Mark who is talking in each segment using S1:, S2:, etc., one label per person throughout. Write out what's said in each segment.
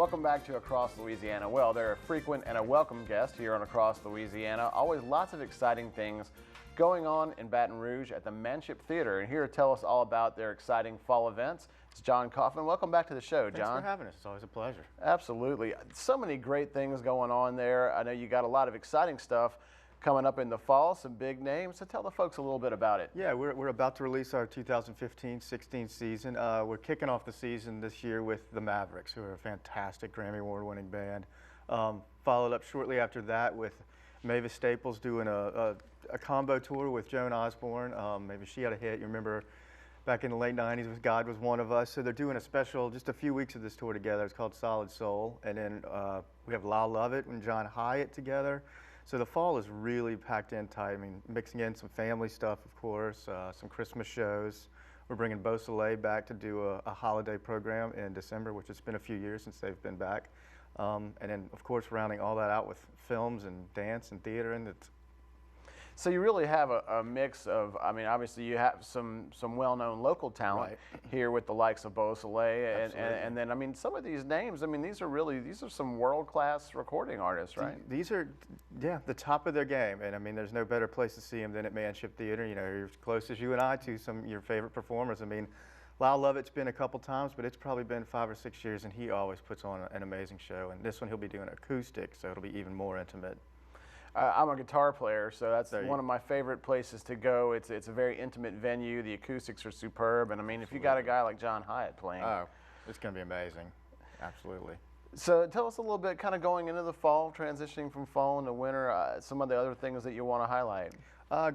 S1: Welcome back to Across Louisiana. Well, they're a frequent and a welcome guest here on Across Louisiana. Always lots of exciting things going on in Baton Rouge at the Manship Theatre. And here to tell us all about their exciting fall events is John Kaufman. Welcome back to the show, John.
S2: Thanks for having us. It's always a pleasure.
S1: Absolutely. So many great things going on there. I know you got a lot of exciting stuff coming up in the fall, some big names. So tell the folks a little bit about it.
S2: Yeah, we're about to release our 2015-16 season. We're kicking off the season this year with the Mavericks, who are a fantastic Grammy Award-winning band. Followed up shortly after that with Mavis Staples doing a combo tour with Joan Osborne. Maybe she had a hit. You remember back in the late 90s with God Was One of Us. So they're doing a special, just a few weeks of this tour together. It's called Solid Soul. And then we have Lyle Lovett and John Hyatt together. So the fall is really packed in tight. I mean, mixing in some family stuff, of course, some Christmas shows. We're bringing Beau Soleil back to do a holiday program in December, which has been a few years since they've been back. And then, of course, rounding all that out with films and dance and theater. And it's
S1: So you really have a mix of, I mean, obviously you have some well-known local talent here with the likes of Beau Soleil, and then, I mean, some of these names, I mean, these are some world-class recording artists, right?
S2: These are, yeah, the top of their game, and I mean, there's no better place to see them than at Manship Theatre. You know, you're as close as you and I to some of your favorite performers. I mean, Lyle Lovett's been a couple times, but it's probably been 5 or 6 years, and he always puts on an amazing show. And this one he'll be doing acoustic, so it'll be even more intimate.
S1: I'm a guitar player, so that's one of my favorite places to go. It's a very intimate venue. The acoustics are superb, and I mean, if you got a guy like John Hyatt playing,
S2: oh, it's going to be amazing. Absolutely.
S1: So tell us a little bit, kind of going into the fall, transitioning from fall into winter, some of the other things that you want to highlight.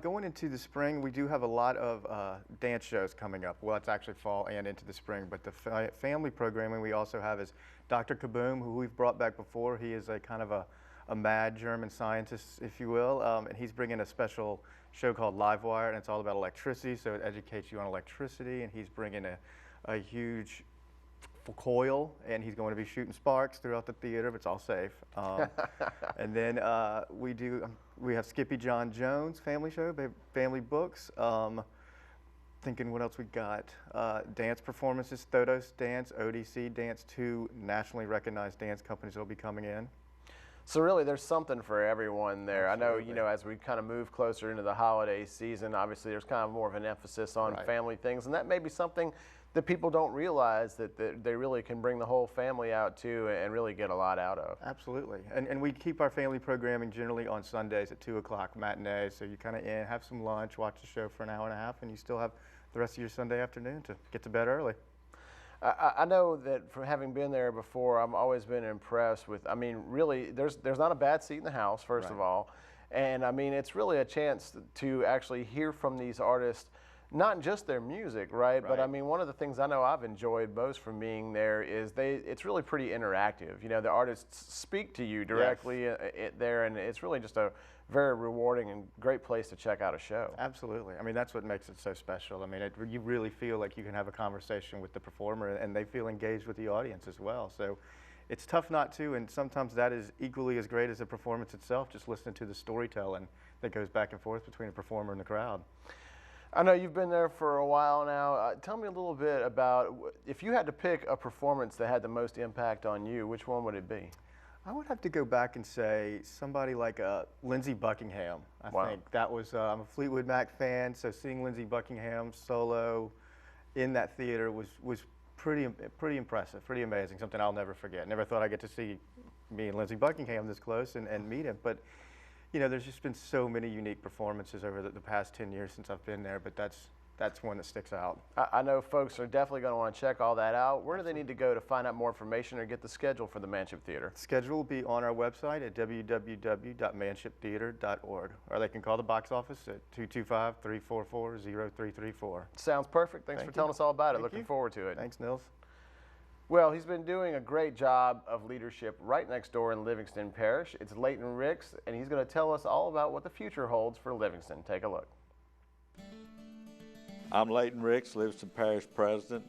S2: Going into the spring, we do have a lot of dance shows coming up. Well, it's actually fall and into the spring, but the family programming we also have is Dr. Kaboom, who we've brought back before. He is a kind of a mad German scientist, if you will, and he's bringing a special show called Livewire, and it's all about electricity, so it educates you on electricity, and he's bringing a huge coil, and he's going to be shooting sparks throughout the theater, but it's all safe. And then we have Skippy John Jones family show, family books. Thinking what else we got. Dance performances, Thodos Dance, ODC Dance, 2 nationally recognized dance companies that will be coming in.
S1: So really, there's something for everyone there.
S2: Absolutely.
S1: I know, you know, as we kind of move closer into the holiday season, obviously there's kind of more of an emphasis on family things, and that may be something that people don't realize that they really can bring the whole family out to and really get a lot out of.
S2: Absolutely, and we keep our family programming generally on Sundays at 2 o'clock matinee, so you kind of have some lunch, watch the show for an hour and a half, and you still have the rest of your Sunday afternoon to get to bed early.
S1: I know that from having been there before, I've always been impressed with, I mean, really, there's not a bad seat in the house, first of all. And I mean, it's really a chance to actually hear from these artists, not just their music, but I mean, one of the things I know I've enjoyed most from being there is it's really pretty interactive. You know, the artists speak to you directly there, and it's really just a very rewarding and great place to check out a show.
S2: Absolutely. I mean, that's what makes it so special. I mean, you really feel like you can have a conversation with the performer, and they feel engaged with the audience as well. So it's tough not to, and sometimes that is equally as great as the performance itself, just listening to the storytelling that goes back and forth between a performer and the crowd.
S1: I know you've been there for a while now. Tell me a little bit about, if you had to pick a performance that had the most impact on you, which one would it be?
S2: I would have to go back and say somebody like Lindsey Buckingham. I think that was, I'm a Fleetwood Mac fan, so seeing Lindsey Buckingham solo in that theater was pretty impressive, pretty amazing, something I'll never forget. Never thought I'd get to see me and Lindsey Buckingham this close and meet him, but you know, there's just been so many unique performances over the past 10 years since I've been there, but that's one that sticks out.
S1: I know folks are definitely going to want to check all that out. Where do they need to go to find out more information or get the schedule for the Manship Theatre?
S2: The schedule will be on our website at www.manshiptheatre.org, or they can call the box office at 225-344-0334.
S1: Sounds perfect. Thanks for telling us all about it. Looking forward to it.
S2: Thanks, Nils.
S1: Well, he's been doing a great job of leadership right next door in Livingston Parish. It's Leighton Ricks, and he's going to tell us all about what the future holds for Livingston. Take a look.
S3: I'm Leighton Ricks, Livingston Parish President,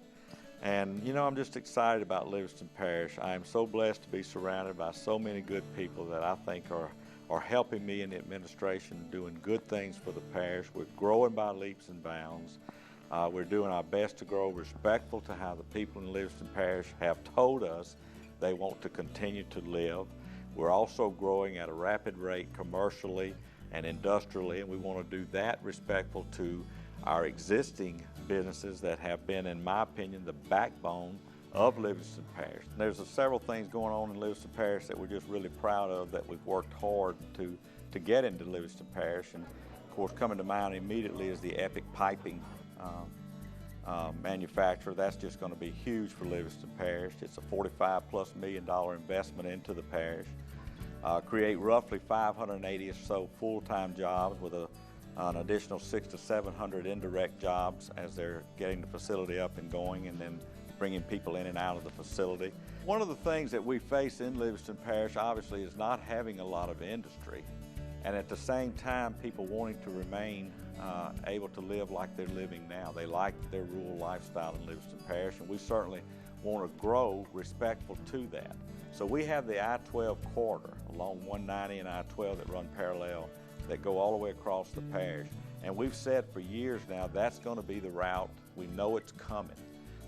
S3: and you know, I'm just excited about Livingston Parish. I am so blessed to be surrounded by so many good people that I think are helping me in the administration, doing good things for the parish. We're growing by leaps and bounds. We're doing our best to grow respectful to how the people in Livingston Parish have told us They want to continue to live. We're also growing at a rapid rate commercially and industrially, and we want to do that respectful to our existing businesses that have been, in my opinion, the backbone of Livingston Parish. There's several things going on in Livingston Parish that we're just really proud of, that we've worked hard to get into Livingston Parish. And of course, coming to mind immediately is the Epic Piping manufacturer. That's just going to be huge for Livingston Parish. It's a $45+ million investment into the parish. Create roughly 580 or so full-time jobs with an additional 600 to 700 indirect jobs as they're getting the facility up and going, and then bringing people in and out of the facility. One of the things that we face in Livingston Parish, obviously, is not having a lot of industry, and at the same time, people wanting to remain able to live like they're living now. They like their rural lifestyle in Livingston Parish, and we certainly want to grow respectful to that. So we have the I-12 corridor along 190 and I-12 that run parallel, that go all the way across the parish. And we've said for years now that's going to be the route. We know it's coming.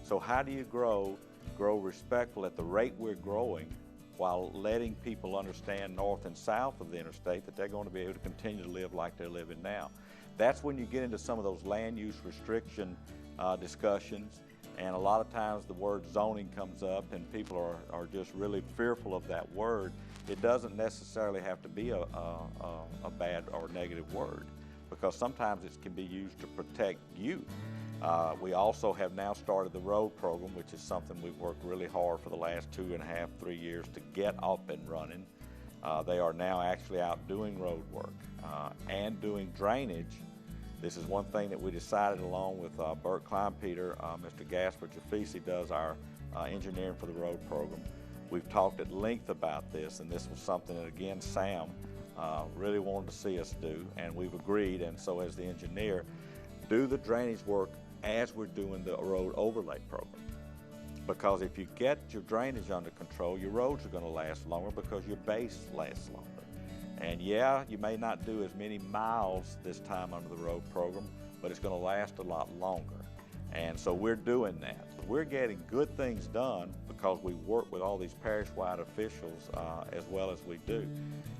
S3: So how do you grow respectful at the rate we're growing, while letting people understand north and south of the interstate that they're going to be able to continue to live like they're living now? That's when you get into some of those land use restriction discussions. And a lot of times the word zoning comes up and people are just really fearful of that word. It doesn't necessarily have to be a bad or negative word, because sometimes it can be used to protect you. We also have now started the road program, which is something we've worked really hard for the last 2.5, 3 years to get up and running. They are now actually out doing road work and doing drainage. This is one thing that we decided, along with Bert Kleinpeter. Mr. Gasper Jafisi does our engineering for the road program. We've talked at length about this, and this was something that, again, Sam really wanted to see us do, and we've agreed. And so, as the engineer, do the drainage work as we're doing the road overlay program. Because if you get your drainage under control, your roads are going to last longer, because your base lasts longer. And yeah, you may not do as many miles this time under the road program, but it's going to last a lot longer. And so we're doing that. We're getting good things done because we work with all these parish-wide officials as well as we do.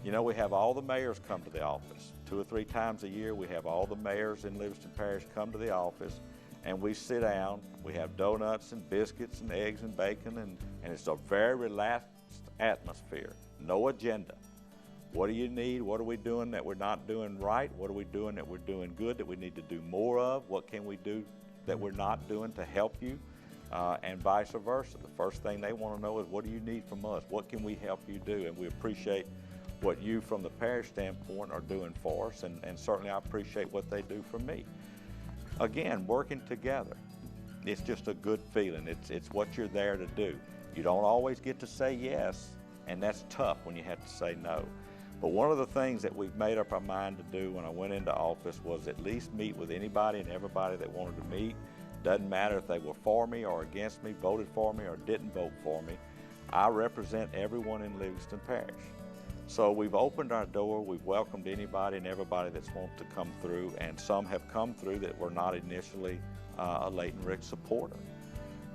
S3: You know, we have all the mayors come to the office. 2 or 3 times a year, we have all the mayors in Livingston Parish come to the office, and we sit down. We have donuts and biscuits and eggs and bacon, and it's a very relaxed atmosphere. No agenda. What do you need? What are we doing that we're not doing right? What are we doing that we're doing good that we need to do more of? What can we do that we're not doing to help you? And vice versa. The first thing they want to know is, what do you need from us? What can we help you do? And we appreciate what you, from the parish standpoint, are doing for us, and certainly I appreciate what they do for me. Again, working together, it's just a good feeling. It's what you're there to do. You don't always get to say yes, and that's tough when you have to say no. But one of the things that we've made up our mind to do when I went into office was at least meet with anybody and everybody that wanted to meet. Doesn't matter if they were for me or against me, voted for me or didn't vote for me. I represent everyone in Livingston Parish. So we've opened our door, we've welcomed anybody and everybody that's wanted to come through, and some have come through that were not initially a Leighton Rick supporter.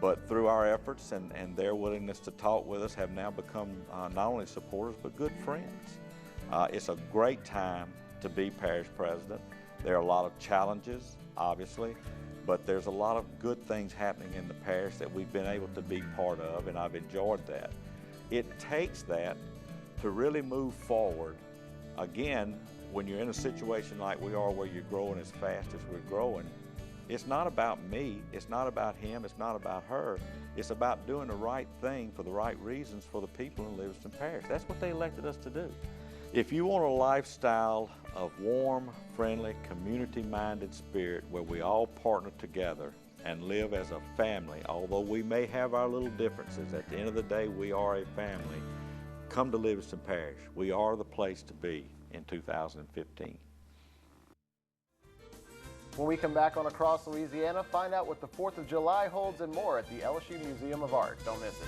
S3: But through our efforts and their willingness to talk with us, have now become not only supporters but good friends. It's a great time to be parish president. There are a lot of challenges, obviously, but there's a lot of good things happening in the parish that we've been able to be part of, and I've enjoyed that. It takes that to really move forward. Again, when you're in a situation like we are, where you're growing as fast as we're growing, it's not about me, it's not about him, it's not about her. It's about doing the right thing for the right reasons for the people in Livingston Parish. That's what they elected us to do. If you want a lifestyle of warm, friendly, community-minded spirit where we all partner together and live as a family, although we may have our little differences, at the end of the day, we are a family, come to Livingston Parish. We are the place to be in 2015.
S1: When we come back on Across Louisiana, find out what the 4th of July holds and more at the LSU Museum of Art. Don't miss it.